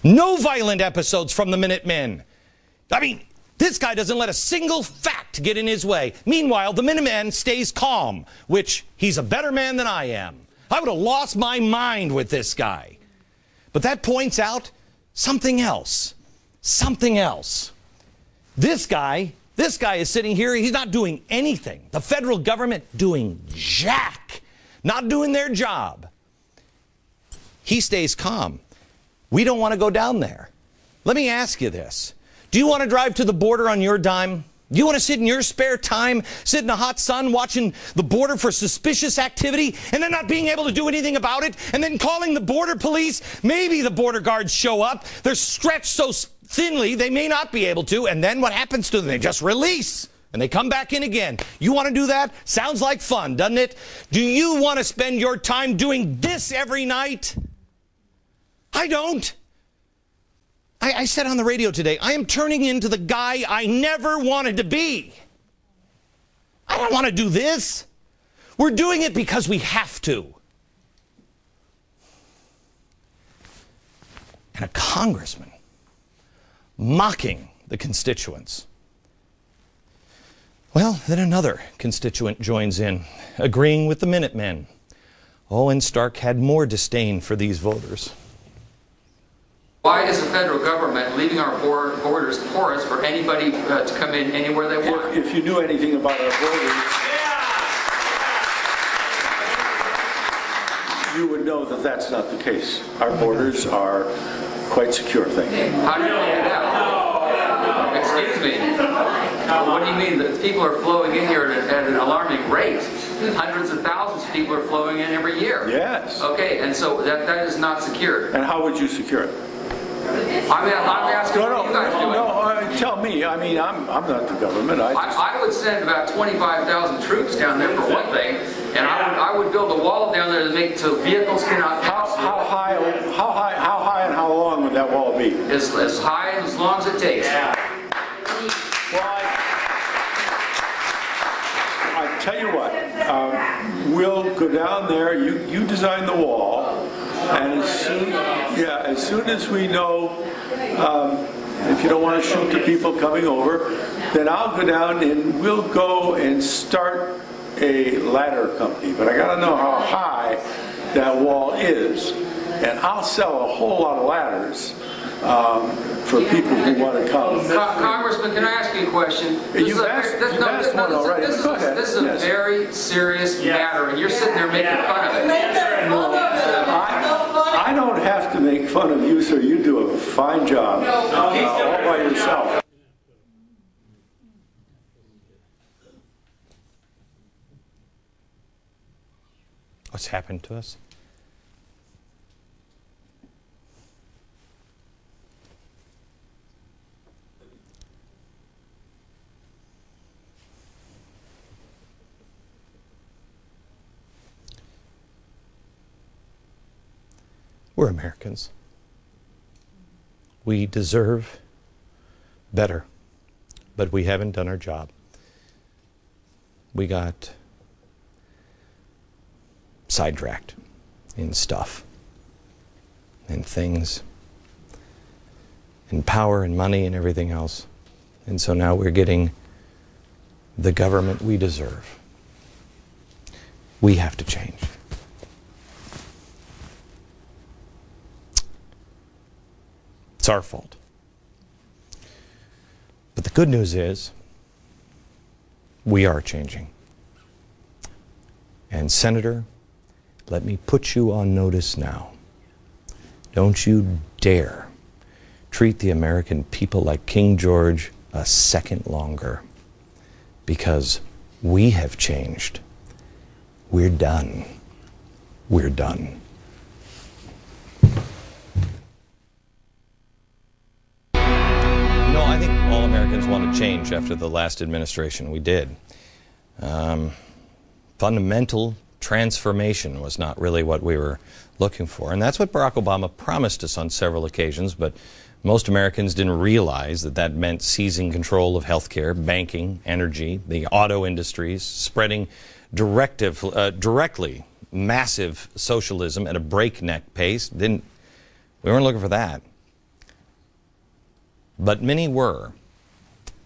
No violent episodes from the Minutemen. I mean, this guy doesn't let a single fact get in his way. Meanwhile, the Minuteman stays calm, which he's a better man than I am. I would have lost my mind with this guy. But that points out something else. Something else. This guy is sitting here. He's not doing anything. The federal government doing jack. Not doing their job. He stays calm. We don't want to go down there. Let me ask you this. Do you want to drive to the border on your dime? Do you want to sit in your spare time, sit in the hot sun watching the border for suspicious activity and then not being able to do anything about it and then calling the border police? Maybe the border guards show up. They're stretched so thinly they may not be able to. And then what happens to them? They just release and they come back in again. You want to do that? Sounds like fun, doesn't it? Do you want to spend your time doing this every night? I don't. I said on the radio today, I am turning into the guy I never wanted to be. I don't want to do this. We're doing it because we have to. And a congressman mocking the constituents. Well, then another constituent joins in, agreeing with the Minutemen. Oh, and Stark had more disdain for these voters. Why is the federal government leaving our borders porous for anybody to come in anywhere they want? If you knew anything about our borders, you would know that that's not the case. Our borders are quite secure thing. How do you find out? Excuse me. What do you mean that people are flowing in here at an alarming rate? Hundreds of thousands of people are flowing in every year. Yes. Okay, and so that is not secured. And how would you secure it? I mean, I'm asking what you guys doing. Tell me. I mean, I'm not the government. I would send about 25,000 troops down there for one thing, and I would build a wall down there to make so vehicles cannot pass. How high, and how long would that wall be? As high and as long as it takes. Yeah. Well, I tell you what. We'll go down there. You design the wall. And as soon as we know, if you don't want to shoot the people coming over, then I'll go down and we'll go and start a ladder company. But I got to know how high that wall is, and I'll sell a whole lot of ladders for people who want to come. Congressman, can I ask you a question? You've asked one already. This is a very serious matter, and you're sitting there making fun of it. I don't have to make fun of you, sir. You do a fine job all by yourself. What's happened to us? We're Americans. We deserve better, but we haven't done our job. We got sidetracked in stuff and things and power and money and everything else. And so now we're getting the government we deserve. We have to change. It's our fault. But the good news is, we are changing. And Senator, let me put you on notice now. Don't you dare treat the American people like King George a second longer. Because we have changed. We're done. We're done. I think all Americans want to change after the last administration. We did. Fundamental transformation was not really what we were looking for. And that's what Barack Obama promised us on several occasions, but most Americans didn't realize that that meant seizing control of healthcare, banking, energy, the auto industries, spreading directly massive socialism at a breakneck pace. We weren't looking for that. but many were.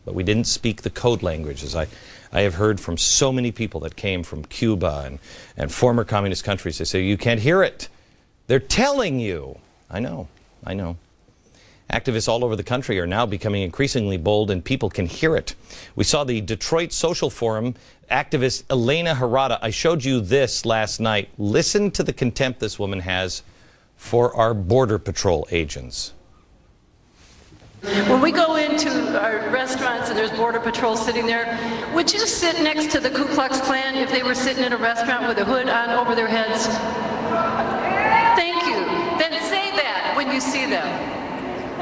But we didn't speak the code languages. I have heard from so many people that came from Cuba and former communist countries. They say, you can't hear it. They're telling you. I know. Activists all over the country are now becoming increasingly bold, and people can hear it. We saw the Detroit Social Forum activist Elena Harada. I showed you this last night. Listen to the contempt this woman has for our Border Patrol agents. When we go into our restaurants and there's Border Patrol sitting there, would you sit next to the Ku Klux Klan if they were sitting in a restaurant with a hood on over their heads? Thank you. Then say that when you see them.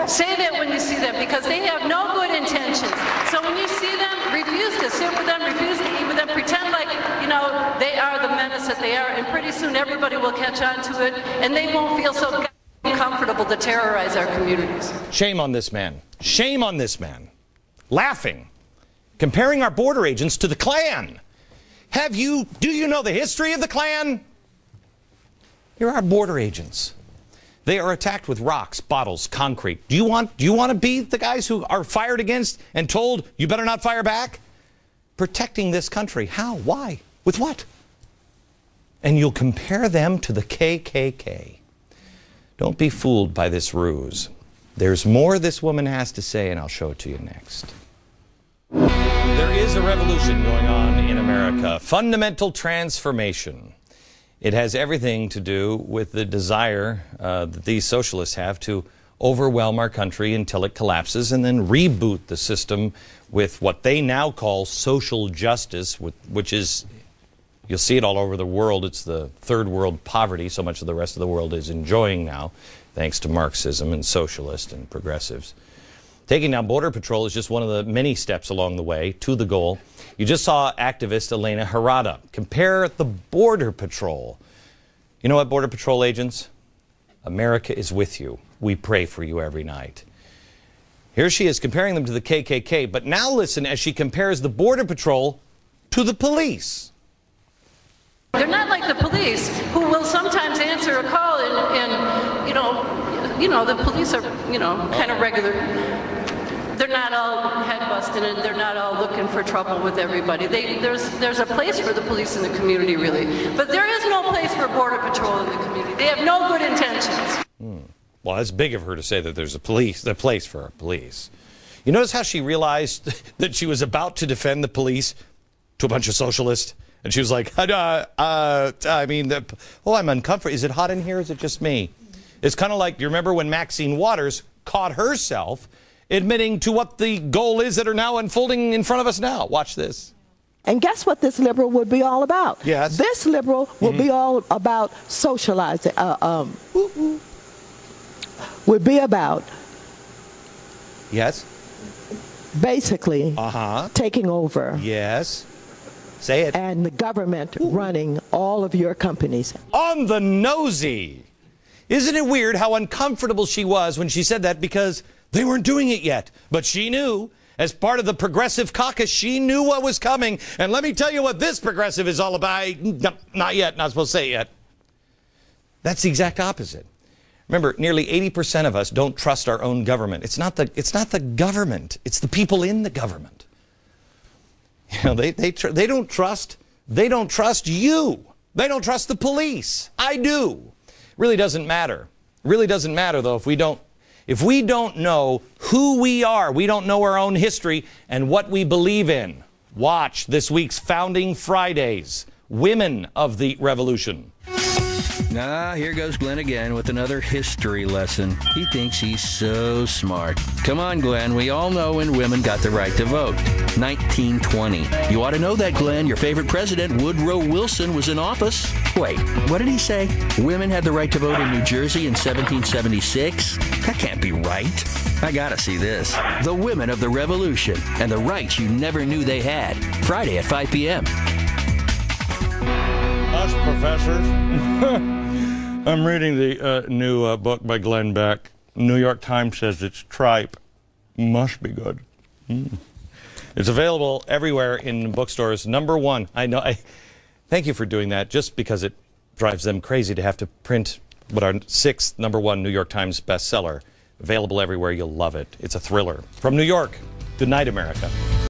Say that when you see them, because they have no good intentions. So when you see them, refuse to sit with them, refuse to eat with them, pretend like, you know, they are the menace that they are, and pretty soon everybody will catch on to it, and they won't feel so comfortable to terrorize our communities. Shame on this man. Shame on this man. Laughing. Comparing our border agents to the Klan. Do you know the history of the Klan? Here are our border agents. They are attacked with rocks, bottles, concrete. Do you want to be the guys who are fired against and told you better not fire back? Protecting this country. How? Why? With what? And you'll compare them to the KKK. Don't be fooled by this ruse. There's more this woman has to say, and I'll show it to you next. There is a revolution going on in America. Fundamental transformation. It has everything to do with the desire that these socialists have to overwhelm our country until it collapses and then reboot the system with what they now call social justice, which is, you'll see it all over the world. It's the third world poverty so much of the rest of the world is enjoying now, thanks to Marxism and socialists and progressives. Taking down Border Patrol is just one of the many steps along the way to the goal. You just saw activist Elena Harada compare the Border Patrol. You know what, Border Patrol agents? America is with you. We pray for you every night. Here she is comparing them to the KKK, but now listen as she compares the Border Patrol to the police. They're not like the police, who will sometimes answer a call and you know, the police are, kind of regular. They're not all head busting and they're not all looking for trouble with everybody. There's a place for the police in the community, really. But there is no place for Border Patrol in the community. They have no good intentions. Well, that's big of her to say that there's a place for our police. You notice how she realized that she was about to defend the police to a bunch of socialists? And she was like, I'm uncomfortable. Is it hot in here? Is it just me? It's kind of like, you remember when Maxine Waters caught herself admitting to what the goal is that are now unfolding in front of us now. Watch this. And guess what this liberal would be all about? Yes. This liberal would be all about socializing, would be about Yes. basically taking over. Yes. Say it. And the government running all of your companies. On the nosy. Isn't it weird how uncomfortable she was when she said that, because they weren't doing it yet. But she knew, as part of the progressive caucus, she knew what was coming. And let me tell you what this progressive is all about. No, not yet, not supposed to say it yet. That's the exact opposite. Remember, nearly 80% of us don't trust our own government. It's not the government. It's the people in the government. You know, they don't trust you. They don't trust the police. I do. Really doesn't matter. Really doesn't matter, though, if we don't know who we are, we don't know our own history and what we believe in. Watch this week's Founding Fridays, Women of the Revolution. Here goes Glenn again with another history lesson. He thinks he's so smart. Come on, Glenn. We all know when women got the right to vote. 1920. You ought to know that, Glenn. Your favorite president, Woodrow Wilson, was in office. Wait, what did he say? Women had the right to vote in New Jersey in 1776? That can't be right. I gotta see this. The Women of the Revolution and the rights you never knew they had. Friday at 5 p.m. Us professors. I'm reading the new book by Glenn Beck. New York Times says it's tripe. Must be good. It's available everywhere in bookstores. #1. I know. Thank you for doing that, just because it drives them crazy to have to print what our 6th #1 New York Times bestseller. Available everywhere. You'll love it. It's a thriller. From New York, good night, America.